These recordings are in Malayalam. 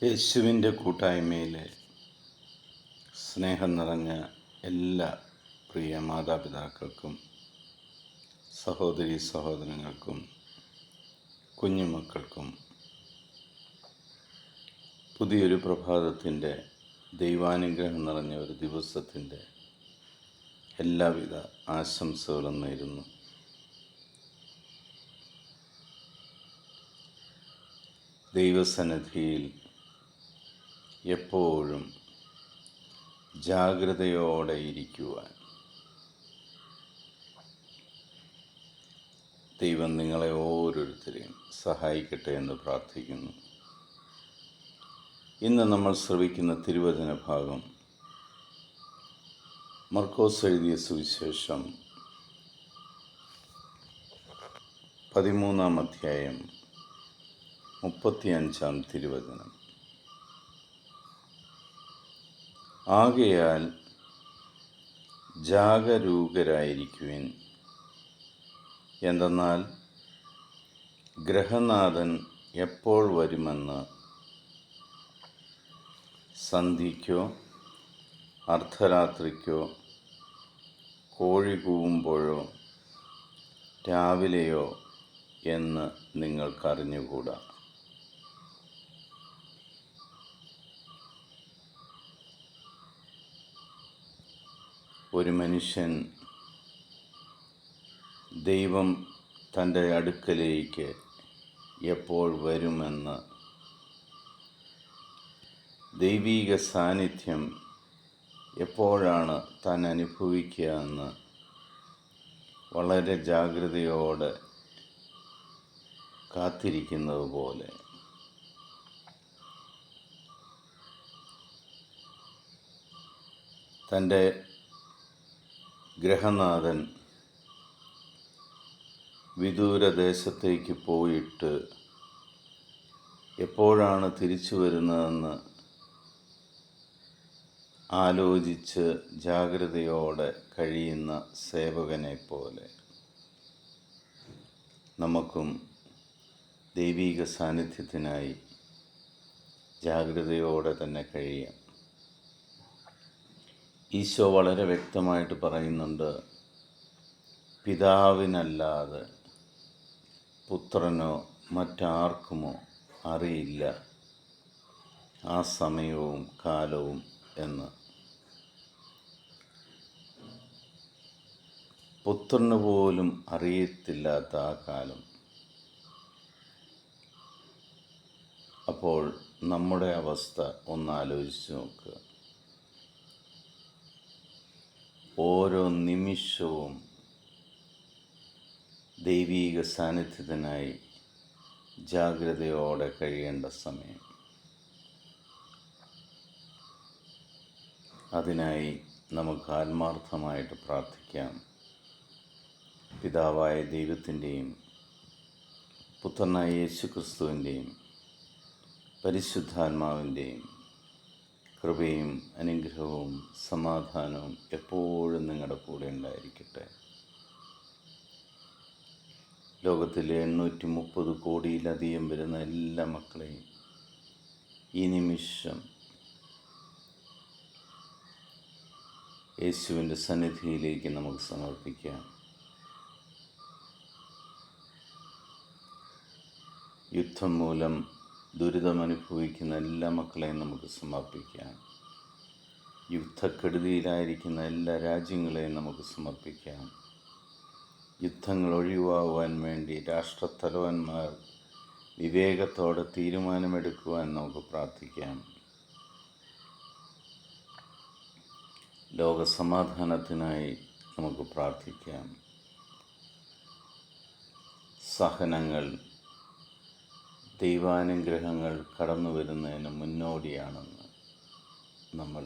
യേശുവിൻ്റെ കൂട്ടായ്മയിലെ സ്നേഹം നിറഞ്ഞ എല്ലാ പ്രിയ മാതാപിതാക്കൾക്കും സഹോദരീ സഹോദരങ്ങൾക്കും കുഞ്ഞുമക്കൾക്കും പുതിയൊരു പ്രഭാതത്തിൻ്റെ ദൈവാനുഗ്രഹം നിറഞ്ഞ ഒരു ദിവസത്തിൻ്റെ എല്ലാവിധ ആശംസകളും നേരുന്നു. ദൈവസന്നിധിയിൽ എപ്പോഴും ജാഗ്രതയോടെ ഇരിക്കുവാൻ ദൈവം നിങ്ങളെ ഓരോരുത്തരെയും സഹായിക്കട്ടെ എന്ന് പ്രാർത്ഥിക്കുന്നു. ഇന്ന് നമ്മൾ ശ്രവിക്കുന്ന തിരുവചന ഭാഗം മർക്കോസ് എഴുതിയ സുവിശേഷം 13-ാം അധ്യായം 35-ാം തിരുവചനം. ആകയാൽ ജാഗരൂകരായിരിക്കുവിൻ, എന്തെന്നാൽ ഗൃഹനാഥൻ എപ്പോൾ വരുമെന്ന് സന്ധ്യയ്ക്കോ അർദ്ധരാത്രിക്കോ കോഴി കൂവുമ്പോഴോ രാവിലെയോ എന്ന് നിങ്ങൾക്കറിഞ്ഞുകൂടാ. ഒരു മനുഷ്യൻ ദൈവം തൻ്റെ അടുക്കലേക്ക് എപ്പോൾ വരുമെന്ന്, ദൈവീക സാന്നിധ്യം എപ്പോഴാണ് താൻ അനുഭവിക്കുക എന്ന് വളരെ ജാഗ്രതയോടെ കാത്തിരിക്കുന്നത് പോലെ തൻ്റെ ഗൃഹനാഥൻ വിദൂരദേശത്തേക്ക് പോയിട്ട് എപ്പോഴാണ് തിരിച്ചു വരുന്നതെന്ന് ആലോചിച്ച് ജാഗ്രതയോടെ കഴിയുന്ന സേവകനെ പോലെ നമുക്കും ദൈവീക സാന്നിധ്യത്തിനായി ജാഗ്രതയോടെ തന്നെ കഴിയാം. ഈശോ വളരെ വ്യക്തമായിട്ട് പറയുന്നുണ്ട്, പിതാവിനല്ലാതെ പുത്രനോ മറ്റാർക്കുമോ അറിയില്ല ആ സമയവും കാലവും എന്ന്. പുത്രന് പോലും അറിയത്തില്ലാത്ത ആ കാലം. അപ്പോൾ നമ്മുടെ അവസ്ഥ ഒന്നാലോചിച്ച് നോക്കുക. ഓരോ നിമിഷവും ദൈവീക സാന്നിധ്യത്തിനായി ജാഗ്രതയോടെ കഴിയേണ്ട സമയം. അതിനായി നമുക്ക് ആത്മാർത്ഥമായിട്ട് പ്രാർത്ഥിക്കാം. പിതാവായ ദൈവത്തിൻ്റെയും പുത്രനായ യേശുക്രിസ്തുവിൻ്റെയും പരിശുദ്ധാത്മാവിൻ്റെയും കൃപയും അനുഗ്രഹവും സമാധാനവും എപ്പോഴും നിങ്ങളുടെ കൂടെ ഉണ്ടായിരിക്കട്ടെ. ലോകത്തിലെ 830 കോടിയിലധികം വരുന്ന എല്ലാ മക്കളെയും ഈ നിമിഷം യേശുവിൻ്റെ സന്നിധിയിലേക്ക് നമുക്ക് സമർപ്പിക്കാം. യുദ്ധം മൂലം ദുരിതമനുഭവിക്കുന്ന എല്ലാ മക്കളെയും നമുക്ക് സമർപ്പിക്കാം. യുദ്ധക്കെടുതിയിലായിരിക്കുന്ന എല്ലാ രാജ്യങ്ങളെയും നമുക്ക് സമർപ്പിക്കാം. യുദ്ധങ്ങൾ ഒഴിവാകുവാൻ വേണ്ടി രാഷ്ട്രത്തലവന്മാർ വിവേകത്തോടെ തീരുമാനമെടുക്കുവാൻ നമുക്ക് പ്രാർത്ഥിക്കാം. ലോകസമാധാനത്തിനായി നമുക്ക് പ്രാർത്ഥിക്കാം. സഹനങ്ങൾ ദൈവാനുഗ്രഹങ്ങൾ കടന്നു വരുന്നതിന് മുന്നോടിയാണെന്ന് നമ്മൾ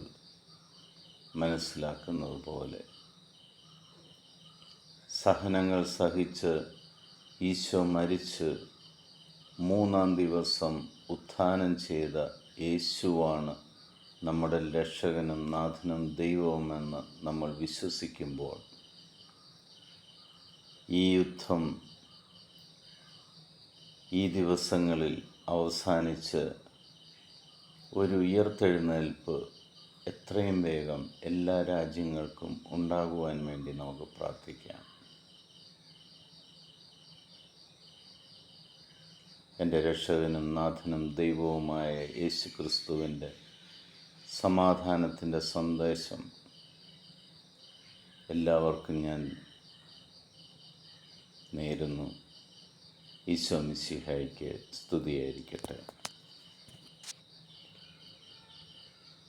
മനസ്സിലാക്കുന്നത് പോലെ സഹനങ്ങൾ സഹിച്ച് ഈശോ മരിച്ച് 3-ാം ദിവസം ഉത്ഥാനം ചെയ്ത യേശുവാണ് നമ്മുടെ രക്ഷകനും നാഥനും ദൈവവുമെന്ന് നമ്മൾ വിശ്വസിക്കുമ്പോൾ ഈ യുദ്ധം ഈ ദിവസങ്ങളിൽ അവസാനിച്ച് ഒരു ഉയർത്തെഴുന്നേൽപ്പ് എത്രയും വേഗം എല്ലാ രാജ്യങ്ങൾക്കും ഉണ്ടാകുവാൻ വേണ്ടി നമുക്ക് പ്രാർത്ഥിക്കാം. എൻ്റെ രക്ഷകനും നാഥനും ദൈവവുമായ യേശു ക്രിസ്തുവിൻ്റെ സമാധാനത്തിൻ്റെ സന്ദേശം എല്ലാവർക്കും ഞാൻ നേരുന്നു. ഈശോ മിശിഹായ്ക്ക് സ്തുതിയായിരിക്കട്ടെ.